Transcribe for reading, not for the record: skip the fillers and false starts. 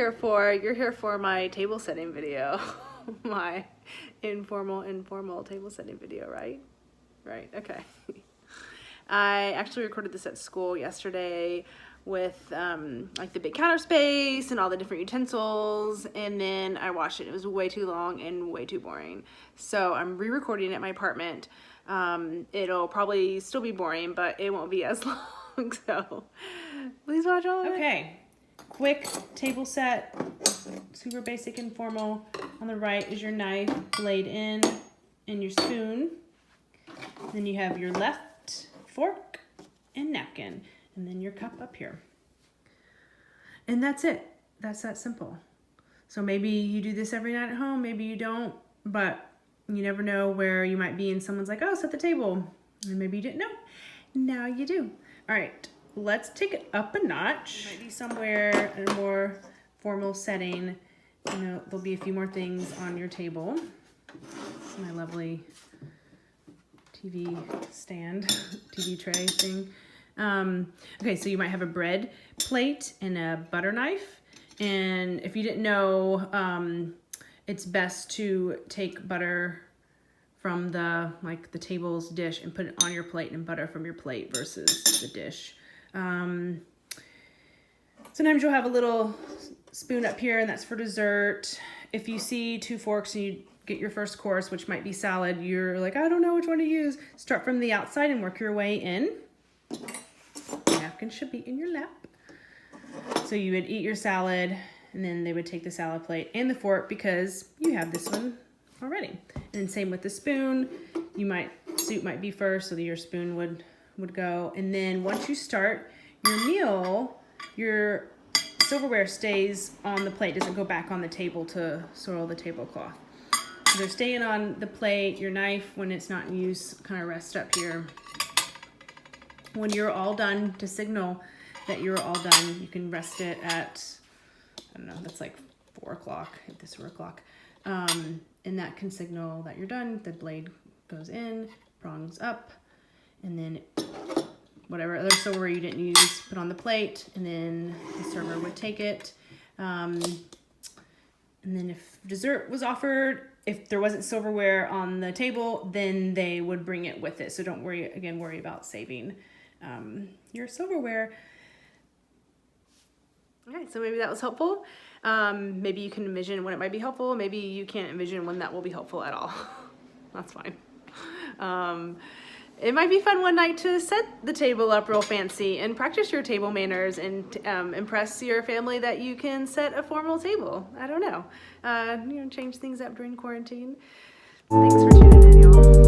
here for? You're here for my table setting video. My informal table setting video, right? Right, okay. I actually recorded this at school yesterday with like the big counter space and all the different utensils, and then I watched it. It was way too long and way too boring. So I'm re-recording it at my apartment. It'll probably still be boring, but it won't be as long, so please watch all of it. Okay, quick table set, super basic informal. On the right is your knife, blade in, and your spoon. Then you have your left fork and napkin, and then your cup up here. And that's it. That's that simple. So maybe you do this every night at home, maybe you don't, but you never know where you might be and someone's like, oh, set the table. And maybe you didn't know. Now you do. All right, let's take it up a notch. Might be somewhere in a more formal setting. You know, there'll be a few more things on your table. This is my lovely TV stand, TV tray thing. Okay, so you might have a bread plate and a butter knife. And if you didn't know, it's best to take butter from the table's dish and put it on your plate, and butter from your plate versus the dish. Sometimes you'll have a little spoon up here, and that's for dessert. If you see 2 forks and you get your first course, which might be salad, you're like, I don't know which one to use. Start from the outside and work your way in. The napkin should be in your lap. So you would eat your salad, and then they would take the salad plate and the fork because you have this one already. And same with the spoon. Soup might be first, so that your spoon would go. And then once you start your meal, your silverware stays on the plate, doesn't go back on the table to soil the tablecloth. So they're staying on the plate. Your knife, when it's not in use, kind of rests up here. When you're all done, to signal that you're all done, you can rest it at, I don't know, that's like 4 o'clock, if this were o'clock. And that can signal that you're done. The blade goes in, prongs up, and then whatever other silverware you didn't use, put on the plate, and then the server would take it. And then if dessert was offered, if there wasn't silverware on the table, then they would bring it with it. So don't worry about saving your silverware. Okay, so maybe that was helpful. Maybe you can envision when it might be helpful. Maybe you can't envision when that will be helpful at all. That's fine. It might be fun one night to set the table up real fancy and practice your table manners and impress your family that you can set a formal table. I don't know. Change things up during quarantine. Thanks for tuning in, y'all.